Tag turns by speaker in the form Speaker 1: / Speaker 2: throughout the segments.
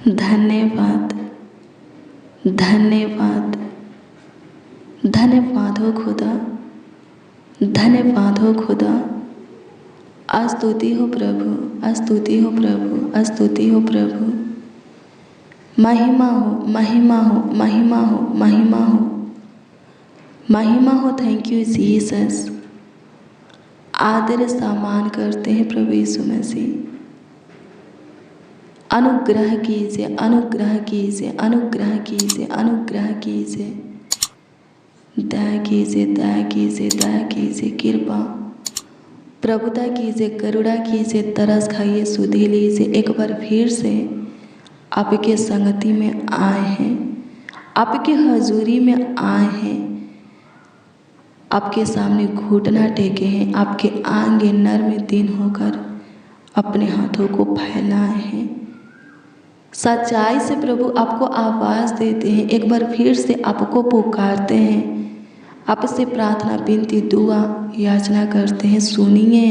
Speaker 1: धन्यवाद, धन्यवाद, धन्यवाद हो खुदा, धन्यवाद हो खुदा। स्तुति हो प्रभु, स्तुति हो प्रभु, स्तुति हो प्रभु। महिमा हो, महिमा हो, महिमा हो, महिमा हो, महिमा हो। Thank you Jesus. आदर सम्मान करते हैं प्रभु यीशु मसीह। अनुग्रह कीजिए, अनुग्रह कीजिए, अनुग्रह कीजिए, अनुग्रह कीजिए, दया कीजिए, दया कीजिए, दया कीजिए, कृपा प्रभुता कीजिए, करुणा कीजिए, तरस खाइए, सुधि लीजिए। एक बार फिर से आपके संगति में आए हैं, आपकी हजूरी में आए हैं, आपके सामने घुटना टेके हैं, आपके आगे नर्म दिन होकर अपने हाथों को फैलाए हैं। सच्चाई से प्रभु आपको आवाज़ देते हैं, एक बार फिर से आपको पुकारते हैं, आपसे प्रार्थना विनती दुआ याचना करते हैं। सुनिए।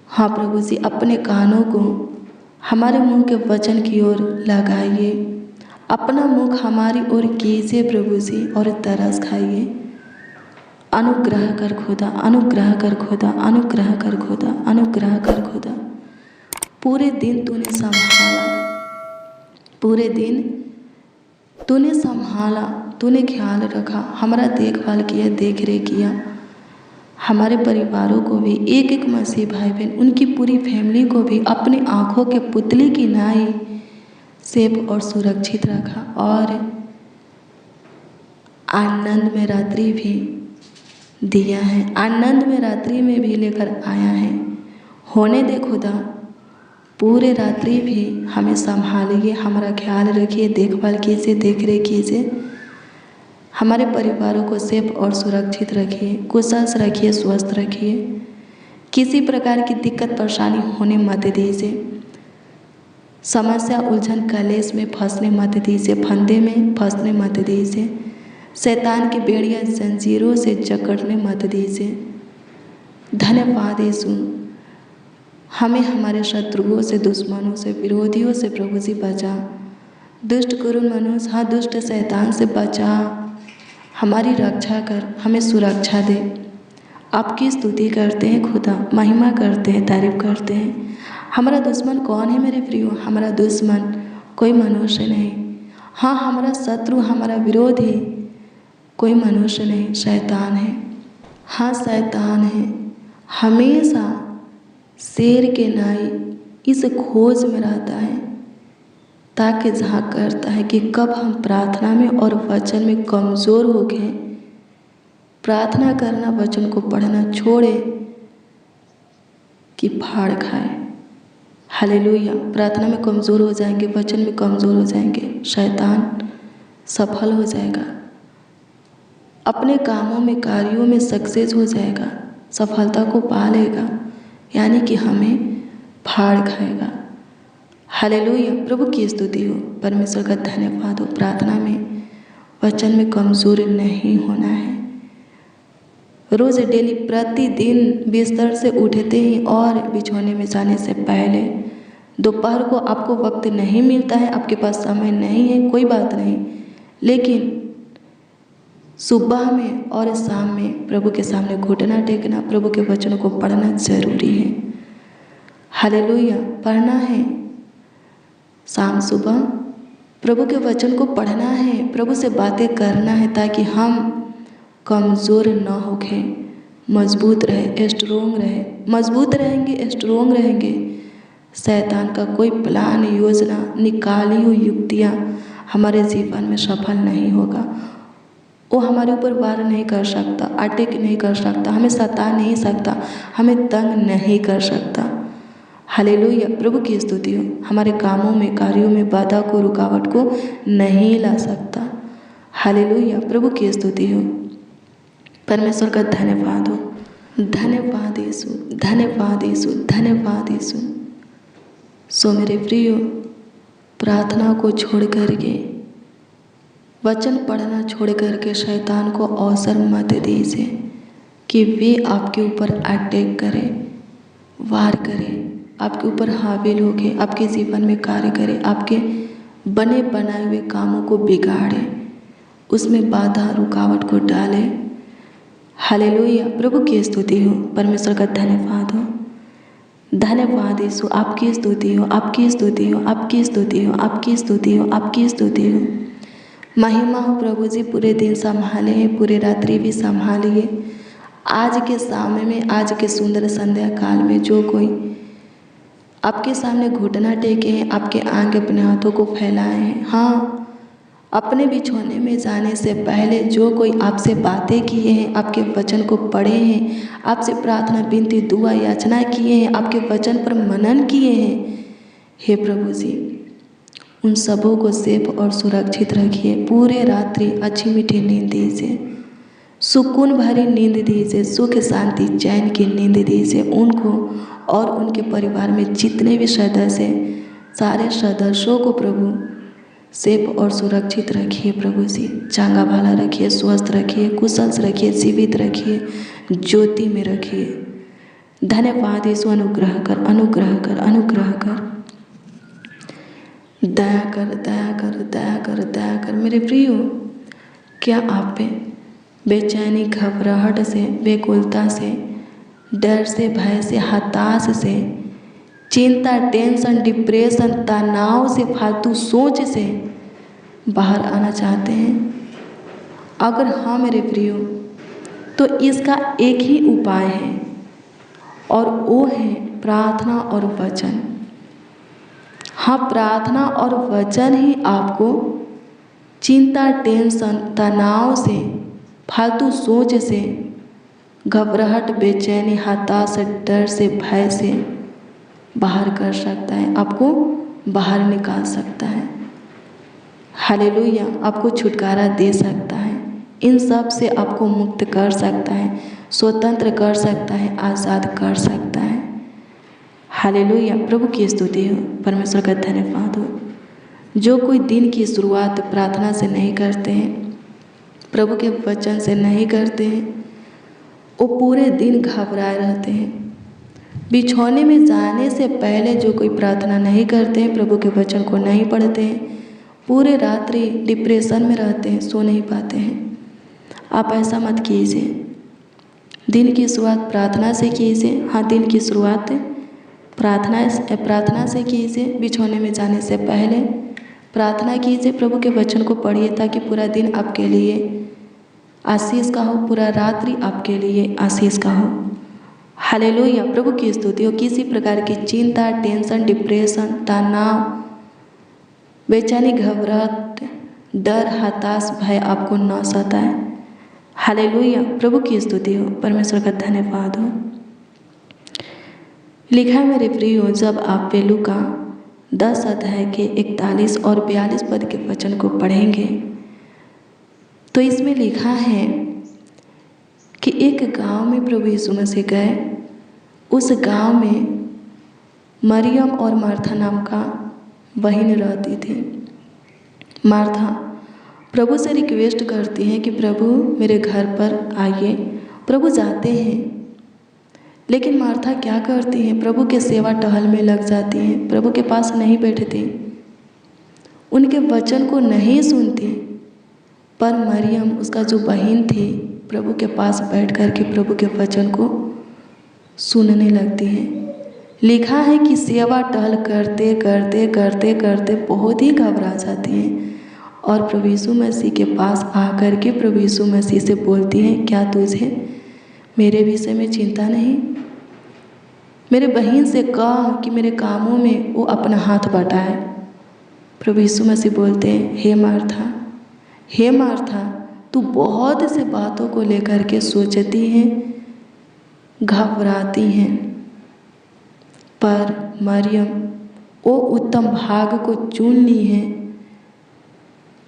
Speaker 1: हाँ प्रभु जी, अपने कानों को हमारे मुंह के वचन की ओर लगाइए, अपना मुख हमारी ओर कीजिए प्रभु जी, और तरस खाइए। अनुग्रह कर खुदा, अनुग्रह कर खुदा, अनुग्रह कर खुदा, अनुग्रह कर खुदा। पूरे दिन तूने संभाला, पूरे दिन तूने संभाला, तूने ख्याल रखा, हमारा देखभाल किया, देख रेख किया। हमारे परिवारों को भी, एक एक मसीह भाई बहन, उनकी पूरी फैमिली को भी अपनी आँखों के पुतले की नाई सेफ और सुरक्षित रखा, और आनंद में रात्रि भी दिया है, आनंद में रात्रि में भी लेकर आया है। होने दे खुदा, पूरे रात्रि भी हमें संभालिए, हमारा ख्याल रखिए, देखभाल कीजिए, देख रेख कीजिए। हमारे परिवारों को सेफ और सुरक्षित रखिए, कुशल रखिए, स्वस्थ रखिए। किसी प्रकार की दिक्कत परेशानी होने मत दीजिए। समस्या उलझन कलेश में फंसने मत दीजिए, फंदे में फंसने मत दीजिए। शैतान की बेड़ियां जंजीरों से जकड़ने मत दीजिए। धन्यवाद यीशु। हमें हमारे शत्रुओं से, दुश्मनों से, विरोधियों से प्रभु जी बचा। दुष्ट कुरुन मनुष्य, हाँ दुष्ट शैतान से बचा, हमारी रक्षा कर, हमें सुरक्षा दे। आपकी स्तुति करते हैं खुदा, महिमा करते हैं, तारीफ करते हैं। हमारा दुश्मन कौन है मेरे प्रियो? हमारा दुश्मन कोई मनुष्य नहीं। हाँ, हमारा शत्रु, हमारा विरोधी कोई मनुष्य नहीं, शैतान है। हाँ, शैतान है। हमेशा शेर के नाई इस खोज में रहता है, ताकि झांक करता है कि कब हम प्रार्थना में और वचन में कमज़ोर हो गए, प्रार्थना करना, वचन को पढ़ना छोड़े कि फाड़ खाए। हालेलुया। प्रार्थना में कमज़ोर हो जाएंगे, वचन में कमज़ोर हो जाएंगे, शैतान सफल हो जाएगा, अपने कामों में, कार्यों में सक्सेस हो जाएगा, सफलता को पा लेगा, यानी कि हमें फाड़ खाएगा। हालेलुया। प्रभु की स्तुति हो, परमेश्वर का धन्यवाद हो। प्रार्थना में, वचन में कमज़ोर नहीं होना है। रोज़ डेली प्रतिदिन बिस्तर से उठते ही और बिछौने में जाने से पहले, दोपहर को आपको वक्त नहीं मिलता है, आपके पास समय नहीं है, कोई बात नहीं, लेकिन सुबह में और शाम में प्रभु के सामने घुटना टेकना, प्रभु के वचनों को पढ़ना जरूरी है। हालेलुया। पढ़ना है शाम सुबह, प्रभु के वचन को पढ़ना है, प्रभु से बातें करना है, ताकि हम कमज़ोर न होके मजबूत रहे, स्ट्रोंग रहे। मजबूत रहेंगे, स्ट्रोंग रहेंगे, शैतान का कोई प्लान, योजना, निकाली हुई युक्तियाँ हमारे जीवन में सफल नहीं होगा। वो हमारे ऊपर वार नहीं कर सकता, अटैक नहीं कर सकता, हमें सता नहीं सकता, हमें तंग नहीं कर सकता। हालेलुया। प्रभु की स्तुति हो। हमारे कामों में, कार्यों में बाधा को, रुकावट को नहीं ला सकता। हालेलुया। प्रभु की स्तुति हो, परमेश्वर का धन्यवाद हो। धन्यवाद यीशु, धन्यवाद यीशु, धन्यवाद यीशु। सो मेरे प्रियो, प्रार्थना को छोड़ करके, वचन पढ़ना छोड़ करके शैतान को अवसर मत दीजिए कि वे आपके ऊपर अटैक करें, वार करें, आपके ऊपर हाविल होके आपके जीवन में कार्य करे, आपके बने बनाए हुए कामों को बिगाड़े, उसमें बाधा रुकावट को डाले। हालेलुया, प्रभु की स्तुति हो, परमेश्वर का धन्यवाद हो। धन्यवाद यीशु, आपकी स्तुति हो, आपकी स्तुति हो, आपकी स्तुति हो, आपकी स्तुति हो, आपकी स्तुति हो। महिमा हो प्रभु जी, पूरे दिन संभाले, पूरे रात्रि भी संभालिए। आज के समय में, आज के सुंदर संध्या काल में जो कोई आपके सामने घुटना टेके हैं, आपके आगे अपने हाथों को फैलाए हैं, हाँ, अपने बिछौने में जाने से पहले जो कोई आपसे बातें किए हैं, आपके वचन को पढ़े हैं, आपसे प्रार्थना विनती दुआ याचना किए हैं, आपके वचन पर मनन किए हैं, हे प्रभु जी, उन सबों को सेफ और सुरक्षित रखिए। पूरे रात्रि अच्छी मीठी नींद दीजिए, सुकून भरी नींद दीजिए, सुख शांति चैन की नींद दीजिए उनको और उनके परिवार में जितने भी सदस्य हैं, सारे सदस्यों को प्रभु सेफ और सुरक्षित रखिए। प्रभु जी, चांगा भाला रखिए, स्वस्थ रखिए, कुशल रखिए, जीवित रखिए, ज्योति में रखिए। धन्यवाद यीशु, अनुग्रह कर, अनुग्रह कर, अनुग्रह कर, दया कर, दया कर, दया कर, दया कर। मेरे प्रियो, क्या आप पे बेचैनी, घबराहट से, व्याकुलता से, डर से, भय से, हताश से, चिंता, टेंशन, डिप्रेशन, तनाव से, फालतू सोच से बाहर आना चाहते हैं? अगर हाँ मेरे प्रियो, तो इसका एक ही उपाय है और वो है प्रार्थना और वचन। हाँ, प्रार्थना और वचन ही आपको चिंता, टेंशन, तनाव से, फालतू सोच से, घबराहट, बेचैनी, हताश, डर से, भय से बाहर कर सकता है, आपको बाहर निकाल सकता है। हालेलुया, आपको छुटकारा दे सकता है, इन सब से आपको मुक्त कर सकता है, स्वतंत्र कर सकता है, आज़ाद कर सकता है। हालेलुया, प्रभु की स्तुति हो, परमेश्वर का धन्यवाद हो। जो कोई दिन की शुरुआत प्रार्थना से नहीं करते हैं, प्रभु के वचन से नहीं करते हैं, वो पूरे दिन घबराए रहते हैं। बिछौने में जाने से पहले जो कोई प्रार्थना नहीं करते हैं, प्रभु के वचन को नहीं पढ़ते हैं, पूरे रात्रि डिप्रेशन में रहते हैं, सो नहीं पाते हैं। आप ऐसा मत कीजिए। दिन की शुरुआत प्रार्थना से कीजिए। हाँ, दिन की शुरुआत प्रार्थना से कीजिए। बिछौने में जाने से पहले प्रार्थना कीजिए, प्रभु के वचन को पढ़िए, ताकि पूरा दिन आपके लिए आशीष का हो, पूरा रात्रि आपके लिए आशीष का हो। हालेलुया, प्रभु की स्तुति हो। किसी प्रकार की चिंता, टेंशन, डिप्रेशन, तनाव, बेचैनी, घबराहट, डर, हताश, भय आपको न सताए। हालेलुया, प्रभु की स्तुति हो, परमेश्वर का धन्यवाद हो। लिखा है मेरे प्रियो, जब आप पेलू का 10 अध्याय के 41 और 42 पद के वचन को पढ़ेंगे तो इसमें लिखा है कि एक गांव में प्रभु यीशु मसीह गए। उस गांव में मरियम और मार्था नाम का बहन रहती थी। मार्था प्रभु से रिक्वेस्ट करती हैं कि प्रभु मेरे घर पर आइए। प्रभु जाते हैं, लेकिन मार्था क्या करती हैं, प्रभु के सेवा टहल में लग जाती हैं, प्रभु के पास नहीं बैठती, उनके वचन को नहीं सुनती। पर मरियम, उसका जो बहन थी, प्रभु के पास बैठ कर के प्रभु के वचन को सुनने लगती हैं। लिखा है कि सेवा टहल करते करते करते करते बहुत ही घबरा जाती हैं और प्रभु यीशु मसीह के पास आकर के प्रभु यीशु मसीह से बोलती हैं, क्या तुझे मेरे विषय में चिंता नहीं? मेरे बहन से कह कि मेरे कामों में वो अपना हाथ बटाए। प्रभु यीशु मसीह बोलते हैं, हे मार्था, तू बहुत से बातों को लेकर के सोचती है, घबराती हैं, पर मरियम वो उत्तम भाग को चुन ली है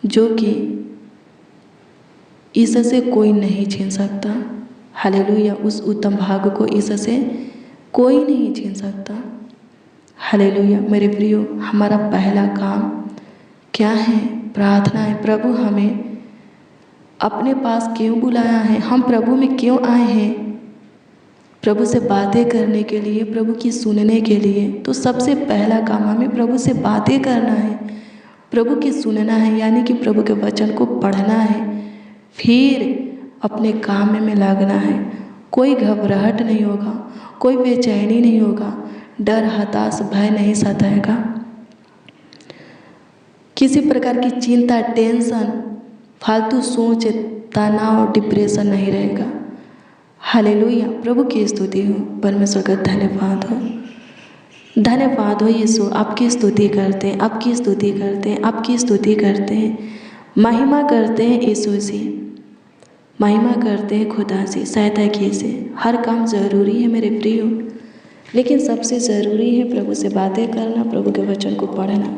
Speaker 1: जो कि इससे कोई नहीं छीन सकता। हालेलुया, उस उत्तम भाग को इससे कोई नहीं छीन सकता। हालेलुया, मेरे प्रियो, हमारा पहला काम क्या है? प्रार्थना है। प्रभु हमें अपने पास क्यों बुलाया है? हम प्रभु में क्यों आए हैं? प्रभु से बातें करने के लिए, प्रभु की सुनने के लिए। तो सबसे पहला काम हमें प्रभु से बातें करना है, प्रभु की सुनना है, यानी कि प्रभु के वचन को पढ़ना है, फिर अपने काम में लगना है। कोई घबराहट नहीं होगा, कोई बेचैनी नहीं होगा, डर, हताश, भय नहीं सताएगा, किसी प्रकार की चिंता, टेंशन, फालतू सोच, तनाव, डिप्रेशन नहीं रहेगा। हालेलुया, प्रभु की स्तुति हो, परमेश्वर का धन्यवाद हो। धन्यवाद हो यीशु, आपकी स्तुति करते हैं, आपकी स्तुति करते हैं, आपकी स्तुति करते हैं, महिमा करते हैं यीशु से, महिमा करते हैं खुदा से, सहायता कीजिए। हर काम ज़रूरी है मेरे प्रियो, लेकिन सबसे ज़रूरी है प्रभु से बातें करना, प्रभु के वचन को पढ़ना।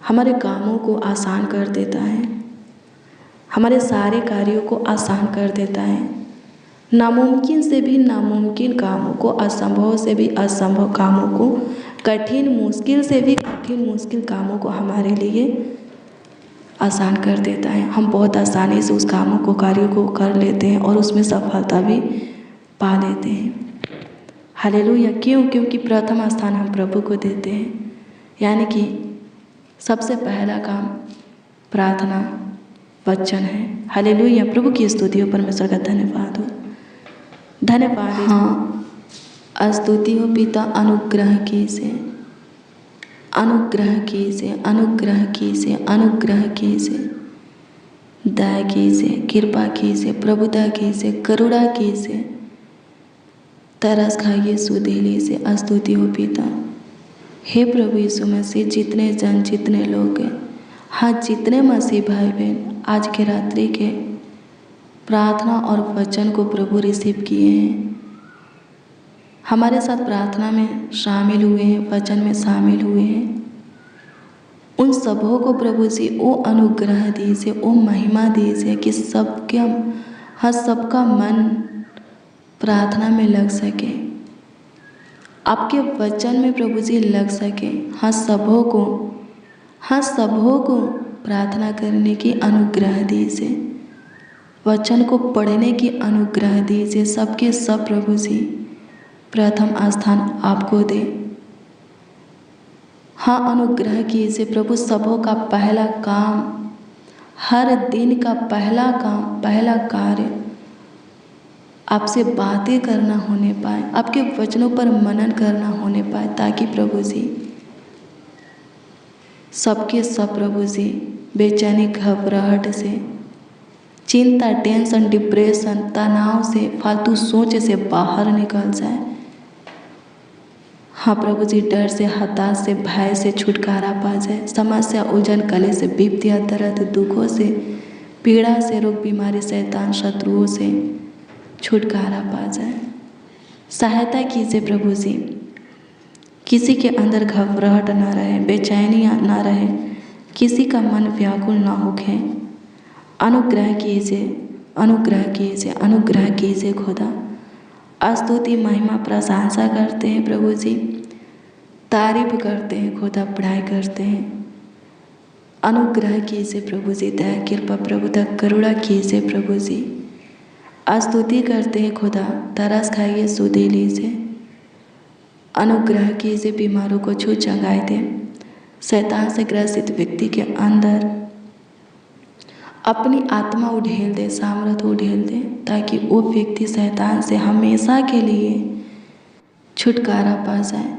Speaker 1: हमारे कामों को आसान कर देता है, हमारे सारे कार्यों को आसान कर देता है। नामुमकिन से भी नामुमकिन कामों को, असंभव से भी असंभव कामों को, कठिन मुश्किल से भी कठिन मुश्किल कामों को हमारे लिए आसान कर देता है। हम बहुत आसानी से उस कामों को, कार्यों को कर लेते हैं और उसमें सफलता भी पा लेते हैं। हालेलुया, क्यों? क्योंकि प्रथम स्थान हम प्रभु को देते हैं, यानी कि सबसे पहला काम प्रार्थना, वचन है। हालेलुया, प्रभु की स्तुति हो, परमेश्वर का धन्यवाद हो, धन्यवाद। हाँ, स्तुति हो पिता, अनुग्रह कीजिए, अनुग्रह कीजिए, अनुग्रह कीजिए, अनुग्रह कीजिए, दया कीजिए, कृपा कीजिए, प्रभुता कीजिए, करुणा कीजिए, तरस खाइए, सुधे लीजिए। स्तुति हो पिता। हे प्रभु यीशु मसीह, जितने जन, जितने लोग हैं, हाँ, जितने मसीह भाई बहन आज के रात्रि के प्रार्थना और वचन को प्रभु रिसीव किए हैं, हमारे साथ प्रार्थना में शामिल हुए हैं, वचन में शामिल हुए हैं, उन सबों को प्रभु जी वो अनुग्रह दीजिए, वो महिमा दीजिए कि सबके, हाँ, सबका मन प्रार्थना में लग सके, आपके वचन में प्रभु जी लग सके। हाँ, सबों को, हाँ, सबों को प्रार्थना करने की अनुग्रह दीजिए, वचन को पढ़ने की अनुग्रह दीजिए। सबके सब प्रभु जी प्रथम स्थान आपको दे। हाँ, अनुग्रह कीजिए प्रभु। सबों का पहला काम, हर दिन का पहला काम, पहला कार्य आपसे बातें करना होने पाए, आपके वचनों पर मनन करना होने पाए, ताकि प्रभु जी सबके सब प्रभु जी बेचैनी, घबराहट से, चिंता, टेंशन, डिप्रेशन, तनाव से, फालतू सोच से बाहर निकल जाए। हाँ प्रभु जी, डर से, हताश से, भय से छुटकारा पा जाए। समस्या, उलझन, कलेश से, विपत्तियाँ, दर्द, दुखों से, पीड़ा से, रोग, बीमारी, शैतान, शत्रुओं से छुटकारा पा जाए। सहायता कीजिए प्रभु जी, किसी के अंदर घबराहट ना रहे, बेचैनी ना रहे, किसी का मन व्याकुल ना होके। अनुग्रह कीजिए, अनुग्रह कीजिए, अनुग्रह कीजिए खुदा। स्तुति, महिमा, प्रशंसा करते हैं प्रभु जी, तारीफ करते हैं खुदा, पढ़ाई करते हैं। अनुग्रह कीजिए प्रभु जी, दया, कृपा, प्रभुता, करुणा कीजिए प्रभु जी। स्तुति करते हैं खुदा, तरस खाइए, सुधे लीजिए। अनुग्रह कीजिए, बीमारों को छू चंगाई दे। शैतान से ग्रसित व्यक्ति के अंदर अपनी आत्मा उड़ेल दे, सामर्थ उड़ेल दे, ताकि वो व्यक्ति शैतान से हमेशा के लिए छुटकारा पा जाए,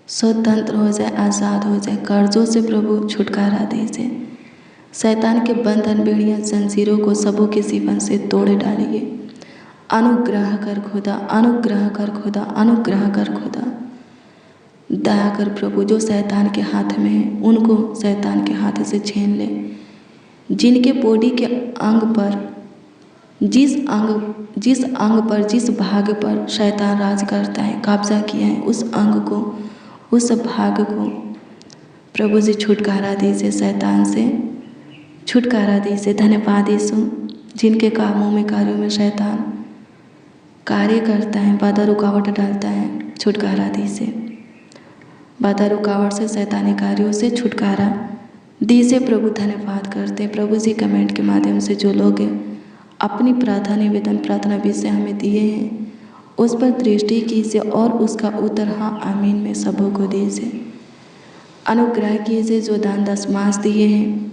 Speaker 1: स्वतंत्र हो जाए, आज़ाद हो जाए। कर्जों से प्रभु छुटकारा दीजिए। शैतान के बंधन, बेड़ियाँ, जंजीरों को सबों के जीवन से तोड़ डालिए। अनुग्रह कर खुदा, अनुग्रह कर खुदा, अनुग्रह कर खुदा। दया कर प्रभु, जो शैतान के हाथ में है उनको शैतान के हाथ से छीन ले। जिनके बॉडी के अंग पर, जिस अंग पर, जिस भाग पर शैतान राज करता है, कब्जा किया है, उस अंग को, उस भाग को प्रभु जी छुटकारा दीजिए, शैतान से छुटकारा दीजिए। धन्यवाद यीशु, जिनके कामों में, कार्यों में शैतान कार्य करता है, बाधा रुकावट डालता है, छुटकारा दीजिए। बाधा रुकावट से, शैतानी कार्यों से छुटकारा दीजिए प्रभु। धन्यवाद करते हैं प्रभु जी। कमेंट के माध्यम से जो लोग अपनी प्रार्थना निवेदन, प्रार्थना विषय हमें दिए हैं, उस पर दृष्टि कीजिए और उसका उत्तर हाँ आमीन में सबों को दीजिए। अनुग्रह कीजिए जो दान दशमांश दिए हैं,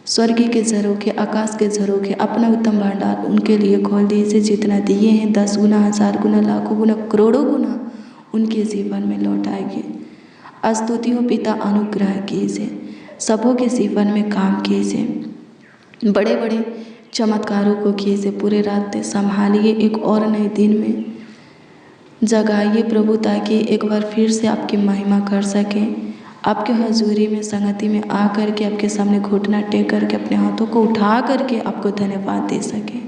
Speaker 1: स्वर्ग के झरोखे, आकाश के झरोखे, अपना उत्तम भंडार उनके लिए खोल दीजिए। जितना दिए हैं 10 गुना, 1000 गुना, लाखों गुना, करोड़ों गुना उनके जीवन में लौटाइए। स्तुति हो पिता, अनुग्रह कीजिए, सबों के जीवन में काम कीजिए, बड़े बड़े चमत्कारों को कीजिए, पूरे रात संभालिए, एक और नए दिन में जगाइए प्रभु, ताकि एक बार फिर से आपकी महिमा कर सकें। आपके हजूरी में संगति में आ करके आपके सामने घुटना टेक करके अपने हाथों को उठा करके आपको धन्यवाद दे सके।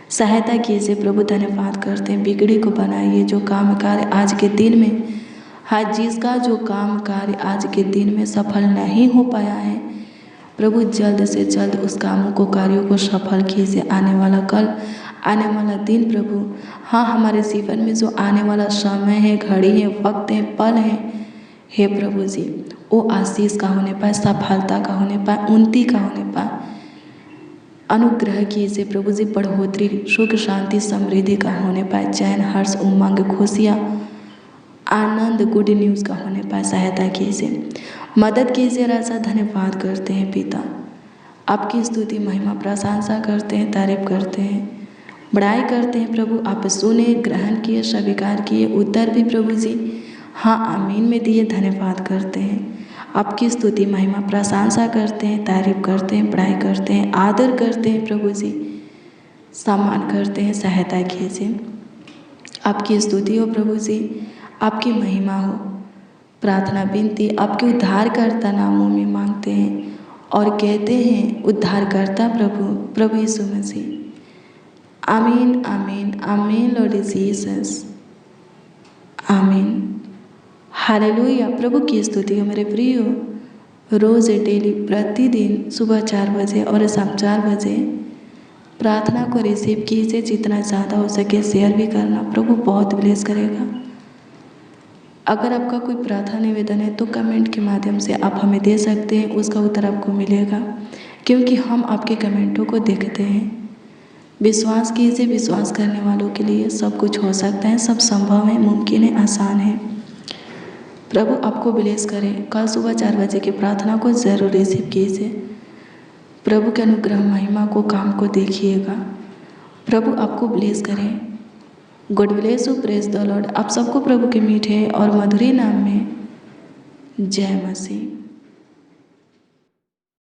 Speaker 1: सहायता कीजिए प्रभु, धन्यवाद करते हैं। बिगड़ी को बनाइए, जो काम कार्य आज के दिन में, हाँ जिसका जो काम कार्य आज के दिन में सफल नहीं हो पाया है प्रभु, जल्द से जल्द उस कामों को, कार्यों को सफल कीजिए। आने वाला कल, आने वाला दिन प्रभु, हाँ हमारे जीवन में जो आने वाला समय है, घड़ी है, वक्त है, पल है, हे प्रभु जी, वो आशीष का होने पाए, सफलता का होने पाए, उन्नति का होने पाए। अनुग्रह कीजिए प्रभु जी, बढ़ोतरी, सुख, शांति, समृद्धि का होने पाए, चैन, हर्ष, उमंग, खुशियाँ, आनंद, गुड न्यूज़ का होने पाए। सहायता कीजिए, मदद कीजिए राजा। धन्यवाद करते हैं पिता, आपकी स्तुति, महिमा, प्रशंसा करते हैं, तारीफ करते हैं, बड़ाई करते हैं प्रभु। आप सुने, ग्रहण किए, स्वीकार किए, उत्तर भी प्रभु जी हाँ आमीन में दिए। धन्यवाद करते हैं, आपकी स्तुति, महिमा, प्रशंसा करते हैं, तारीफ करते हैं, बड़ाई करते हैं, आदर करते हैं प्रभु जी, सम्मान करते हैं। सहायता कीजिए, आपकी स्तुति हो प्रभु जी, आपकी महिमा हो। प्रार्थना विनती आपके उद्धारकर्ता नामों में मांगते हैं और कहते हैं उद्धारकर्ता प्रभु यीशु मसीह। आमीन आमीन आमीन लॉर्ड जीसस, आमीन। हालेलुया। प्रभु की स्तुति हो मेरे प्रियो। रोज़ डेली प्रतिदिन सुबह 4 बजे और शाम 4 बजे प्रार्थना को रिसीव कीजिए। जितना ज़्यादा हो सके शेयर भी करना, प्रभु बहुत ब्लेस करेगा। अगर आपका कोई प्रार्थना निवेदन है तो कमेंट के माध्यम से आप हमें दे सकते हैं, उसका उत्तर आपको मिलेगा, क्योंकि हम आपके कमेंटों को देखते हैं। विश्वास कीजिए, विश्वास करने वालों के लिए सब कुछ हो सकता है, सब संभव है, मुमकिन है, आसान है। प्रभु आपको ब्लेस करें। कल सुबह 4 बजे की प्रार्थना को ज़रूर रिसीव कीजिए। प्रभु के अनुग्रह, महिमा को, काम को देखिएगा। प्रभु आपको ब्लेस करें। God bless you, praise the Lord. आप सबको प्रभु के मीठे और मधुरी नाम में जय मसीह।